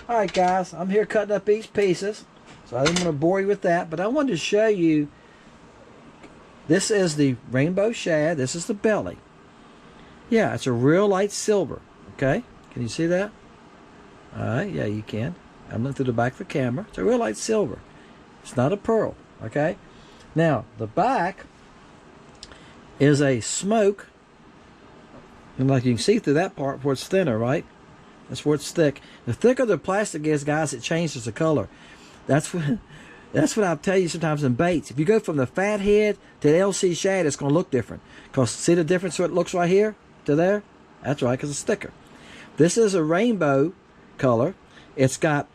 Alright guys, I'm here cutting up these pieces, so I didn't want to bore you with that, but I wanted to show you, this is the rainbow shad, this is the belly. Yeah, it's a real light silver, okay? Can you see that? Alright, yeah you can. I'm looking through the back of the camera. It's a real light silver. It's not a pearl, okay? Now, the back is a smoke, and like you can see through that part where it's thinner, right? That's where it's thick. The thicker the plastic is, guys, it changes the color. That's what I'll tell you sometimes in baits. If you go from the Fathead to the LC shad, it's going to look different. Because see the difference what it looks right here to there? That's right, because it's thicker. This is a rainbow color. It's got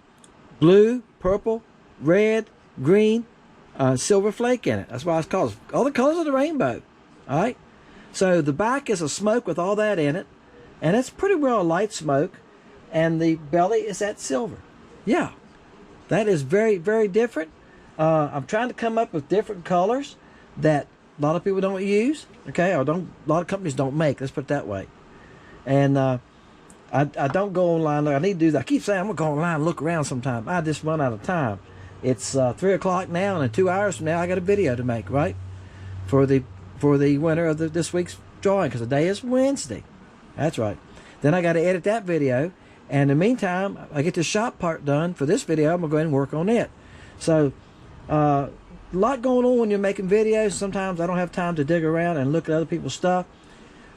blue, purple, red, green, silver flake in it. That's why it's called all the colors of the rainbow. All right? So the back is a smoke with all that in it. And it's pretty well a light smoke. And the belly is that silver. Yeah, that is very, very different. I'm trying to come up with different colors that a lot of people don't use, okay, or a lot of companies don't make. Let's put it that way. And I don't go online. I need to do that. I keep saying I'm gonna go online and look around sometime. I just run out of time. It's 3 o'clock now, and in 2 hours from now, I got a video to make, right, for the winner of this week's drawing, because the day is Wednesday. That's right. Then I got to edit that video. And in the meantime, I get the shop part done for this video. I'm going to go ahead and work on it. So, a lot going on when you're making videos. Sometimes I don't have time to dig around and look at other people's stuff.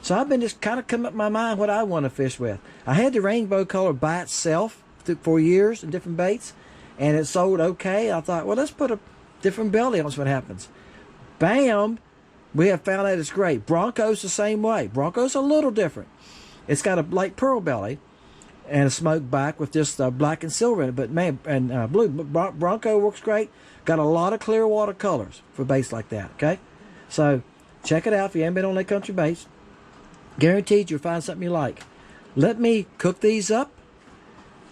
So I've been just kind of coming up in my mind what I want to fish with. I had the rainbow color by itself for years in different baits. And it sold okay. I thought, well, let's put a different belly on, see what happens. Bam! We have found out it's great. Bronco's the same way. Bronco's a little different. It's got a light pearl belly and a smoke back with just black and silver in it, but man, and blue. But Bronco works great. Got a lot of clear water colors for baits like that, okay? So check it out if you haven't been on Lake Country Baits. Guaranteed you'll find something you like. Let me cook these up.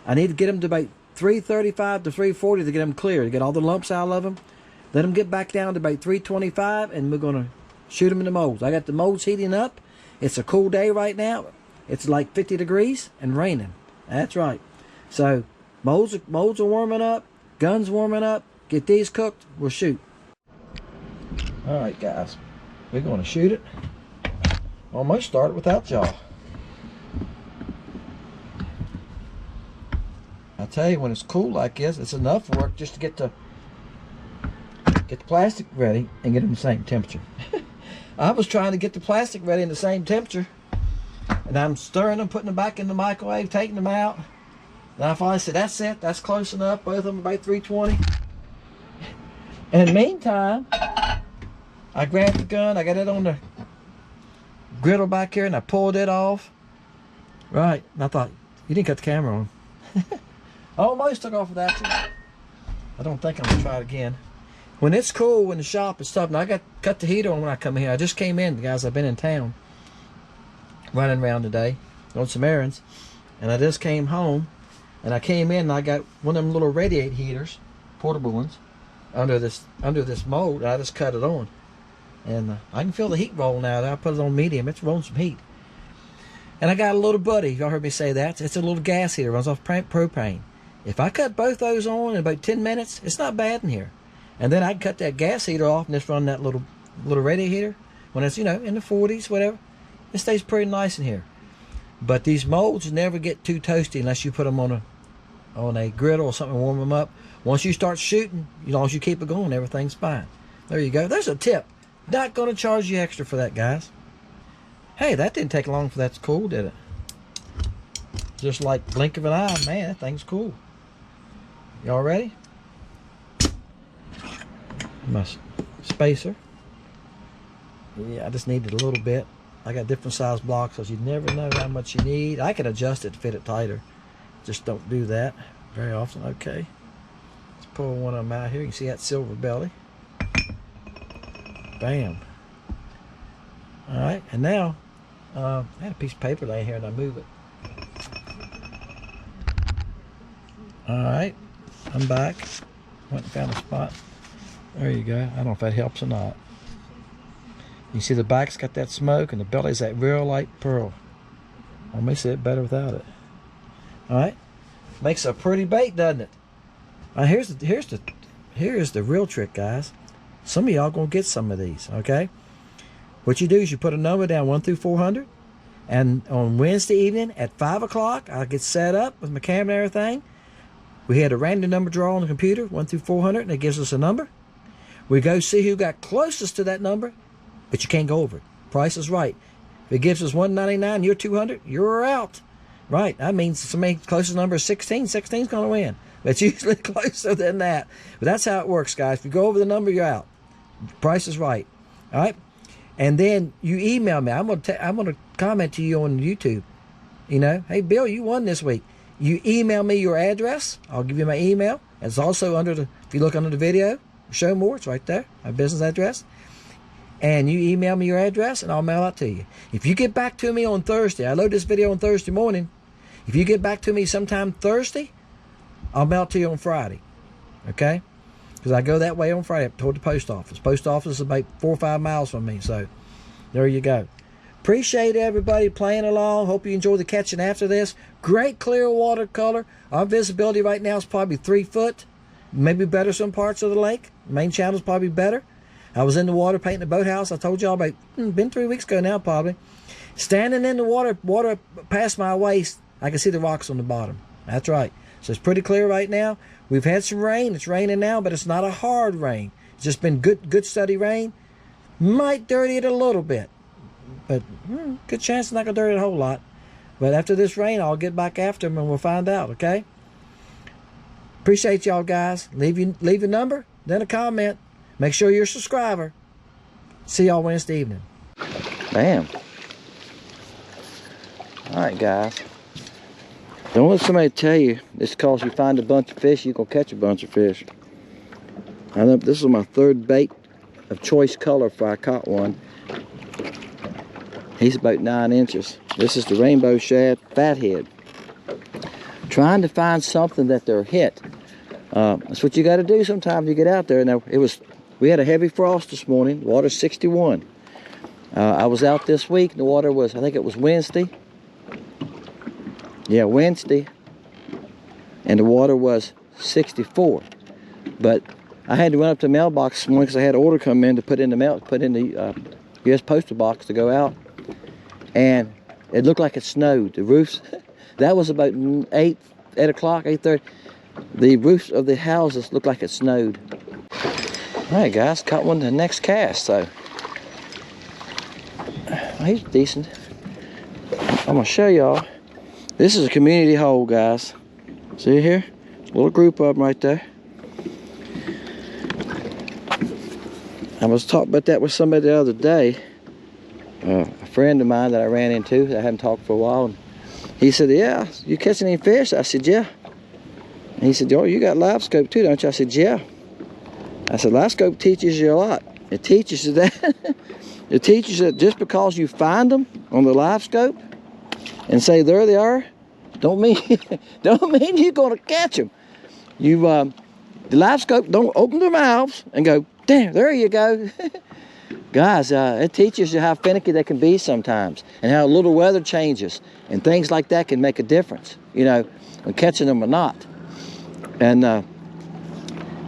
I need to get them to about 335 to 340 to get them clear, to get all the lumps out of them. Let them get back down to about 325, and we're going to shoot them in the molds. I got the molds heating up. It's a cool day right now. It's like 50 degrees and raining. That's right. So molds are warming up, guns warming up. Get these cooked, we'll shoot. All right, guys, we're going to shoot it. Almost started without y'all. I tell you, when it's cool like this, it's enough work just to get the plastic ready and get them the same temperature. I was trying to get the plastic ready in the same temperature. And I'm stirring them, putting them back in the microwave, taking them out. Then I finally said, that's it. That's close enough. Both of them about 320. And in the meantime, I grabbed the gun. I got it on the griddle back here, and I pulled it off. Right. And I thought, you didn't cut the camera on. I almost took off with that too. I don't think I'm going to try it again. When it's cool in the shop and stuff, and I cut the heat on when I come here. I just came in, guys. I've been in town running around today on some errands, and I just came home, and I came in and I got one of them little radiate heaters, portable ones, under this mold. I just cut it on, and I can feel the heat roll now. I put it on medium. It's rolling some heat. And I got a little buddy. Y'all heard me say that. It's a little gas heater, runs off propane. If I cut both those on in about 10 minutes, it's not bad in here. And then I can cut that gas heater off and just run that little radiator heater when it's, you know, in the 40s, whatever. It stays pretty nice in here. But these molds never get too toasty unless you put them on a griddle or something to warm them up. Once you start shooting, as long as you keep it going, everything's fine. There you go. There's a tip. Not going to charge you extra for that, guys. Hey, that didn't take long for that to cool, did it? Just like blink of an eye. Man, that thing's cool. Y'all ready? My spacer. Yeah, I just needed a little bit. I got different size blocks, so you never know how much you need. I can adjust it to fit it tighter. Just don't do that very often. Okay. Let's pull one of them out here. You can see that silver belly. Bam. Alright, and now, I had a piece of paper laying here and I move it. Alright, I'm back. Went and found a spot. There you go. I don't know if that helps or not. You see the back's got that smoke and the belly's that real light pearl. I may see it better without it. All right, makes a pretty bait, doesn't it? Here's the real trick, guys. Some of y'all gonna get some of these. Okay, what you do is you put a number down 1 through 400, and on Wednesday evening at 5 o'clock, I'll get set up with my camera and everything. We had a random number draw on the computer, 1 through 400, and it gives us a number. We go see who got closest to that number, but you can't go over it. Price is right. If it gives us 199, you're 200, you're out. Right, that means somebody closest number is 16. 16's going to win. But it's usually closer than that. But that's how it works, guys. If you go over the number, you're out. Price is right. All right? And then you email me. I'm gonna comment to you on YouTube. You know, hey, Bill, you won this week. You email me your address. I'll give you my email. It's also under the, if you look under the video, show more, it's right there, my business address. And you email me your address and I'll mail it to you. If you get back to me on Thursday, I load this video on Thursday morning. If you get back to me sometime Thursday, I'll mail it to you on Friday. Okay? Because I go that way on Friday up toward the post office. Post office is about 4 or 5 miles from me. So there you go. Appreciate everybody playing along. Hope you enjoy the catching after this. Great clear watercolor. Our visibility right now is probably 3 foot. Maybe better some parts of the lake. Main channel's probably better. I was in the water painting the boathouse. I told y'all about, been 3 weeks ago now probably. Standing in the water past my waist, I can see the rocks on the bottom. That's right. So it's pretty clear right now. We've had some rain. It's raining now, but it's not a hard rain. It's just been good steady rain. Might dirty it a little bit. But good chance it's not going to dirty it a whole lot. But after this rain, I'll get back after them and we'll find out, okay? Appreciate y'all, guys. Leave your number, then a comment. Make sure you're a subscriber. See y'all Wednesday evening. Bam. All right, guys. Don't let somebody tell you this because you find a bunch of fish, you're going to catch a bunch of fish. I know this is my 3rd bait of choice color if I caught one. He's about 9 inches. This is the rainbow shad fathead. Trying to find something that they're hit. That's what you got to do sometimes you get out there. Now, we had a heavy frost this morning. Water's 61. I was out this week. The water was, I think it was Wednesday. Yeah, Wednesday. And the water was 64. But I had to run up to the mailbox this morning because I had an order come in to put in the U.S. postal box to go out. And it looked like it snowed. The roofs, that was about 8 o'clock, 8:30. The roofs of the houses looked like it snowed. All right, guys, caught one to the next cast, so. He's decent. I'm gonna show y'all. This is a community hole, guys. See here? Little group of them right there. I was talking about that with somebody the other day. A friend of mine that I ran into that I haven't talked for a while. And he said, yeah, you catching any fish? I said, yeah. And he said, oh, you got live scope too, don't you? I said, yeah. I said, live scope teaches you a lot. It teaches you that. It teaches you that just because you find them on the live scope and say, there they are, don't mean you're going to catch them. The live scope don't open their mouths and go, damn, there you go. Guys, it teaches you how finicky they can be sometimes and how little weather changes and things like that can make a difference, you know, when catching them or not. And,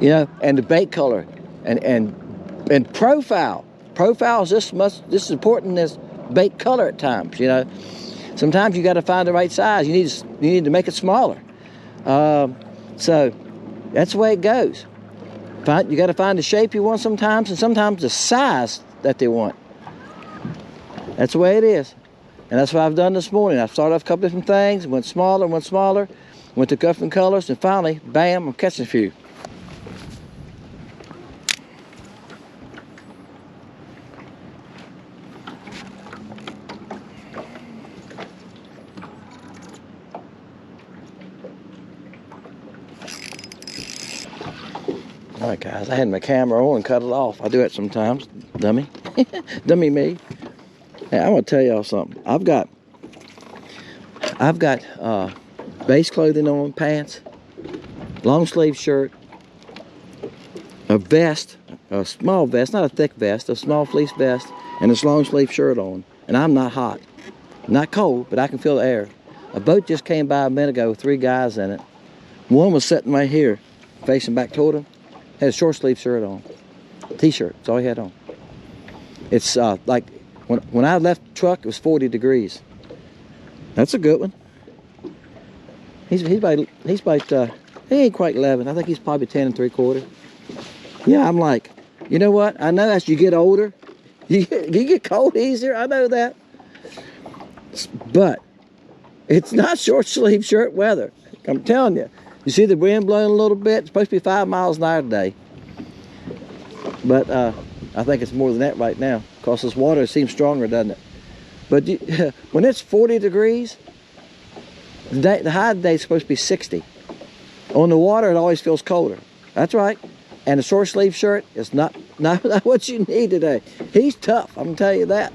you know, and the bait color and profile. Profile is just as important as bait color at times, you know. Sometimes you got to find the right size. You need to make it smaller. So that's the way it goes. You got to find the shape you want sometimes, and sometimes the size that they want. That's the way it is. And that's what I've done this morning. I started off a couple different things, went smaller, went to different colors, and finally, bam, I'm catching a few. All right, guys, I had my camera on and cut it off. I do that sometimes, dummy. Dummy me. Hey, I'm gonna tell y'all something. I've got base clothing on, pants, long sleeve shirt, a vest, a small vest, not a thick vest, a small fleece vest, and this long sleeve shirt on. And I'm not hot. Not cold, but I can feel the air. A boat just came by a minute ago with 3 guys in it. One was sitting right here, facing back toward him. Had a short sleeve shirt on. T-shirt, that's all he had on. It's like, when I left the truck, it was 40 degrees. That's a good one. He ain't quite 11. I think he's probably 10 3/4. Yeah, I'm like, you know what? I know as you get older, you get cold easier. I know that. But it's not short sleeve shirt weather. I'm telling you. You see the wind blowing a little bit? It's supposed to be 5 miles an hour today. But I think it's more than that right now, because this water seems stronger, doesn't it? But when it's 40 degrees, the high today is supposed to be 60. On the water, it always feels colder. That's right. And a short sleeve shirt is not what you need today. He's tough, I'm gonna tell you that.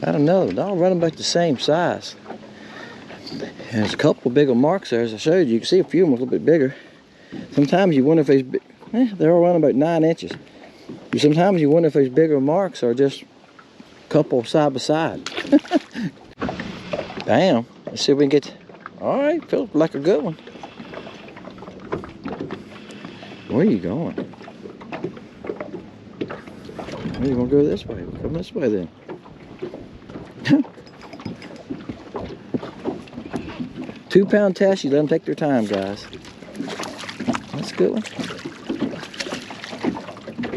I don't know, they're all running about the same size. And there's a couple bigger marks there, as I showed you. You can see a few of them a little bit bigger. Sometimes you wonder if they're all running about 9 inches. Sometimes you wonder if those bigger marks are just a couple side by side. Damn, let's see if we can get, all right, feels like a good one. Where are you going? Well, you want to go this way? Come this way then. 2 pound test, you let them take their time, guys. That's a good one.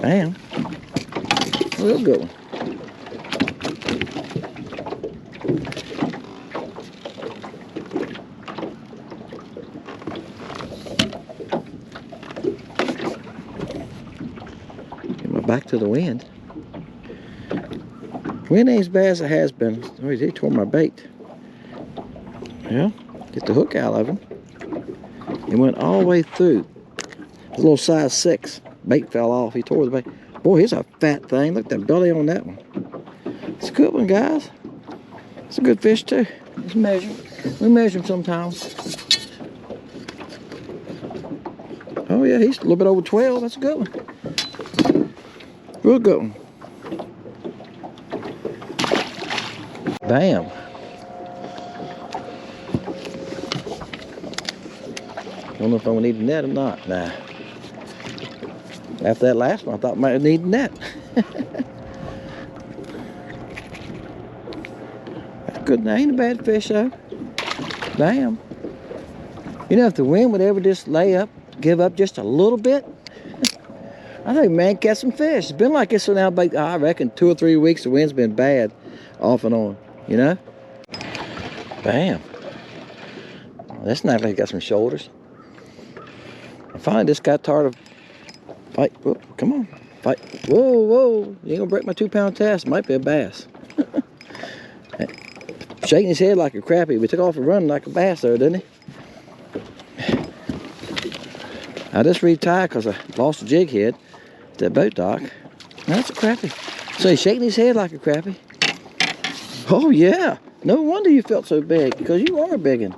Damn. A real good one. Get my back to the wind. Wind ain't as bad as it has been. Oh, he tore my bait. Yeah, get the hook out of him. It went all the way through. A little size 6. Bait fell off. He tore the bait. Boy, he's a fat thing. Look at that belly on that one. It's a good one, guys. It's a good fish, too. Let's measure him. We measure him sometimes. Oh, yeah, he's a little bit over 12. That's a good one. Real good one. Bam. I don't know if I'm gonna need a net or not. Nah. After that last one, I thought I might need a net. That's good. That ain't a bad fish though. Bam. You know, if the wind would ever just give up just a little bit, I think man catch some fish. It's been like this for now, about, I reckon 2 or 3 weeks. The wind's been bad, off and on. You know? Bam. That's not like he got some shoulders. I finally just got tired of fight. Whoop, come on. Fight. Whoa, whoa. You ain't gonna break my 2 pound test. Might be a bass. Shaking his head like a crappie. We took off and running like a bass there, didn't he? I just retied because I lost a jig head at that boat dock. That's a crappie. So he's shaking his head like a crappie. Oh yeah. No wonder you felt so big, because you are a biggin'.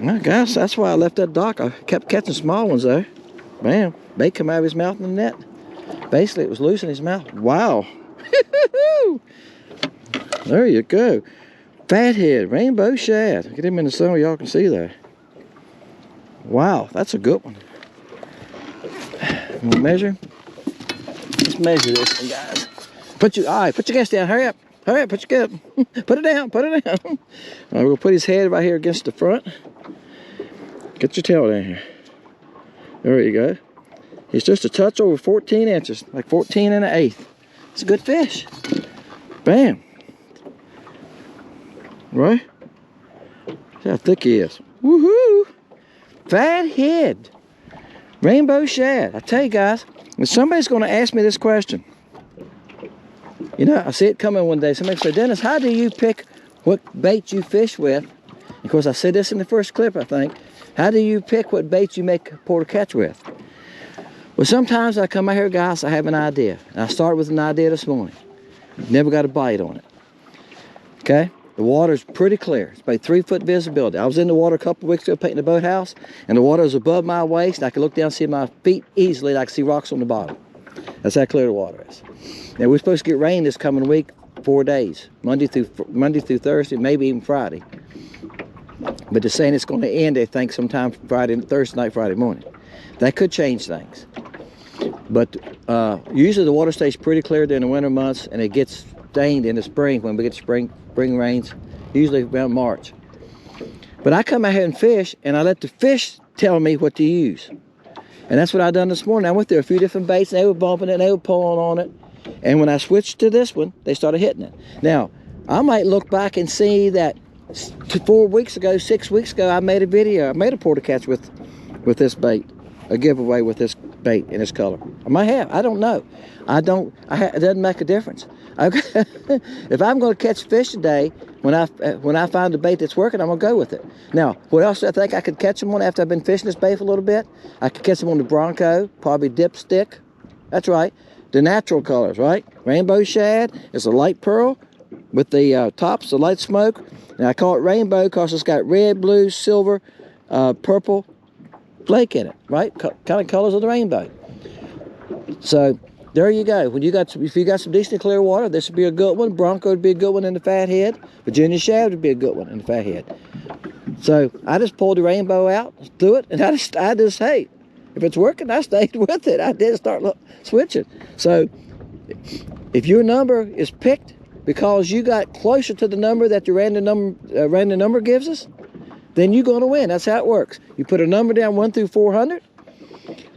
Well, guys, that's why I left that dock. I kept catching small ones though. Bam. Bait come out of his mouth in the net. Basically, it was loose in his mouth. Wow. There you go. Fathead, rainbow shad. Get him in the sun where y'all can see there. Wow, that's a good one. We'll measure. Let's measure this one, guys. Put your gas down. Hurry up. Hurry up, put your gas. Put it down, put it down. All right, we'll put his head right here against the front. Get your tail down here. There you go. He's just a touch over 14 inches, like 14 1/8. It's a good fish. Bam. Right? See how thick he is. Woohoo! Fathead. Rainbow shad. I tell you guys, when somebody's going to ask me this question, you know, I see it coming one day. Somebody said, Dennis, how do you pick what bait you fish with? Of course, I said this in the first clip, I think. How do you pick what bait you make a porter catch with? Well, sometimes I come out here, guys, I have an idea. And I started with an idea this morning. Never got a bite on it. Okay? The water's pretty clear. It's about 3-foot visibility. I was in the water a couple of weeks ago painting the boathouse, and the water was above my waist, and I could look down and see my feet easily, and I could see rocks on the bottom. That's how clear the water is. Now, we're supposed to get rain this coming week, 4 days, Monday through Thursday, maybe even Friday. But they're saying it's going to end, they think, sometime Thursday night, Friday morning. That could change things. But usually the water stays pretty clear during the winter months, and it gets stained in the spring when we get spring rains, usually around March. But I come out here and fish, and I let the fish tell me what to use. And that's what I done this morning. I went through a few different baits, and they were bumping it, and they were pulling on it. And when I switched to this one, they started hitting it. Now, I might look back and see that 4 weeks ago, 6 weeks ago, I made a video. I made a porta catch with this bait, a giveaway with this bait in this color. I might have. I don't know. It doesn't make a difference. If I'm going to catch fish today, when I find a bait that's working, I'm going to go with it. Now, what else do I think I could catch them on after I've been fishing this bait for a little bit? I could catch them on the Bronco, probably dipstick. That's right. The natural colors, right? Rainbow shad is a light pearl with the tops, the light smoke. And I call it rainbow because it's got red, blue, silver, purple flake in it, right? Kind of colors of the rainbow. So there you go. If you got some decent clear water, this would be a good one. Bronco would be a good one in the Fathead. Virginia shad would be a good one in the Fathead. So I just pulled the rainbow out, threw it, and I just hey, if it's working, I stayed with it. I didn't start switching. So if your number is picked because you got closer to the number that the random number gives us, then you're going to win. That's how it works. You put a number down 1 through 400.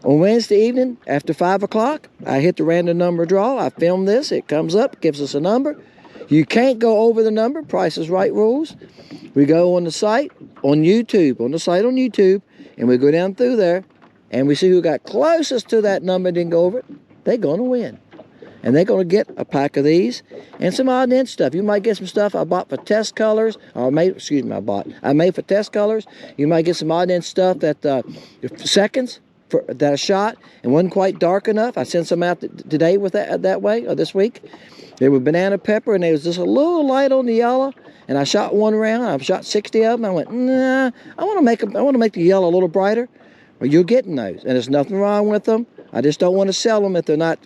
On Wednesday evening, after 5 o'clock, I hit the random number draw. I film this. It comes up, gives us a number. You can't go over the number. Price is Right rules. We go on the site on YouTube, and we go down through there, and we see who got closest to that number and didn't go over it. They're going to win. And they're going to get a pack of these and some odd and end stuff. You might get some stuff I bought for test colors. I made for test colors. You might get some odd and end stuff that seconds that I shot and wasn't quite dark enough. I sent some out today with that way, or this week. They were banana pepper, and they was just a little light on the yellow. And I shot one round. I've shot 60 of them. I went, nah, I want to make the yellow a little brighter. Well, you're getting those, and there's nothing wrong with them. I just don't want to sell them if they're not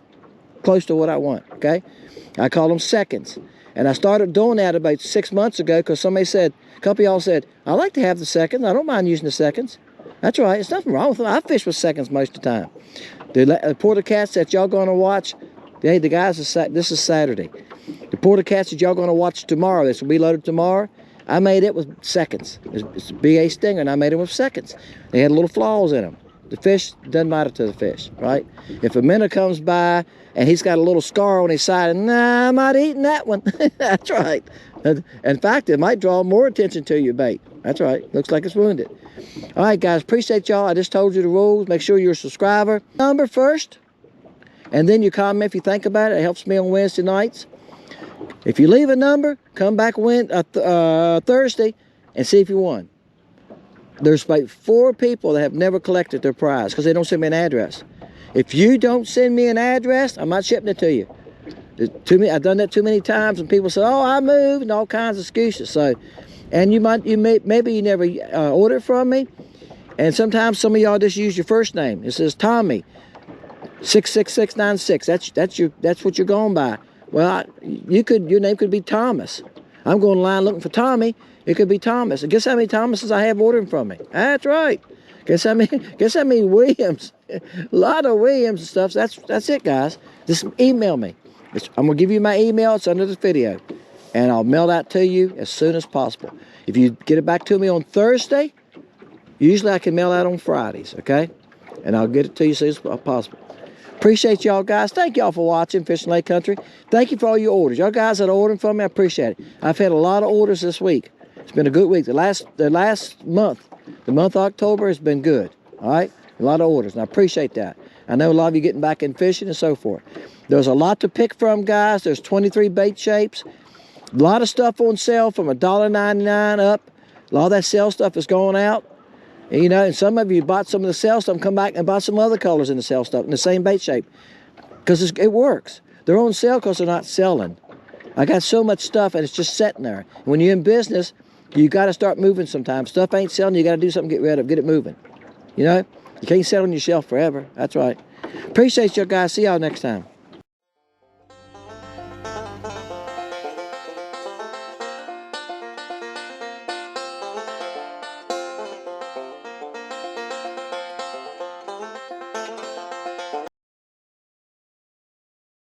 close to what I want, okay? I call them seconds. And I started doing that about 6 months ago because somebody said, a couple of y'all said, I like to have the seconds. I don't mind using the seconds. That's right. There's nothing wrong with them. I fish with seconds most of the time. The porta cats that y'all going to watch, hey, the guys, this is Saturday. The porta cats that y'all going to watch tomorrow, this will be loaded tomorrow, I made it with seconds. It's a BA Stinger, and I made it with seconds. They had little flaws in them. The fish, doesn't matter to the fish, right? If a minnow comes by and he's got a little scar on his side, and nah, I'm not eating that one. That's right. In fact, it might draw more attention to your bait. That's right. Looks like it's wounded. All right, guys, appreciate y'all. I just told you the rules. Make sure you're a subscriber. Number first, and then you comment if you think about it. It helps me on Wednesday nights. If you leave a number, come back Thursday and see if you won. There's about 4 people that have never collected their prize because they don't send me an address. If you don't send me an address, I'm not shipping it to you. I've done that too many times, and people say, "Oh, I moved," and all kinds of excuses. So, and maybe you never ordered from me, and sometimes some of y'all just use your first name. It says Tommy 66696. That's what you're going by. Well, your name could be Thomas. I'm going online looking for Tommy. It could be Thomas. And guess how many Thomases I have ordering from me? That's right. Guess how many Williams? A lot of Williams and stuff. That's it, guys. Just email me. I'm going to give you my email. It's under this video. And I'll mail that to you as soon as possible. If you get it back to me on Thursday, usually I can mail that on Fridays, okay? And I'll get it to you as soon as possible. Appreciate y'all, guys. Thank y'all for watching Fishing Lake Country. Thank you for all your orders. Y'all guys that are ordering from me, I appreciate it. I've had a lot of orders this week. It's been a good week. The last month, the month of October, has been good. All right? A lot of orders, and I appreciate that. I know a lot of you getting back in fishing and so forth. There's a lot to pick from, guys. There's 23 bait shapes. A lot of stuff on sale from $1.99 up. A lot of that sale stuff is going out. And, and some of you bought some of the sale stuff and come back and bought some other colors in the sale stuff in the same bait shape. Because it works. They're on sale because they're not selling. I got so much stuff and it's just sitting there. When you're in business, you got to start moving sometimes. Stuff ain't selling, you got to do something to get rid of, get it moving. You know? You can't sit on your shelf forever. That's right. Appreciate you guys. See y'all next time.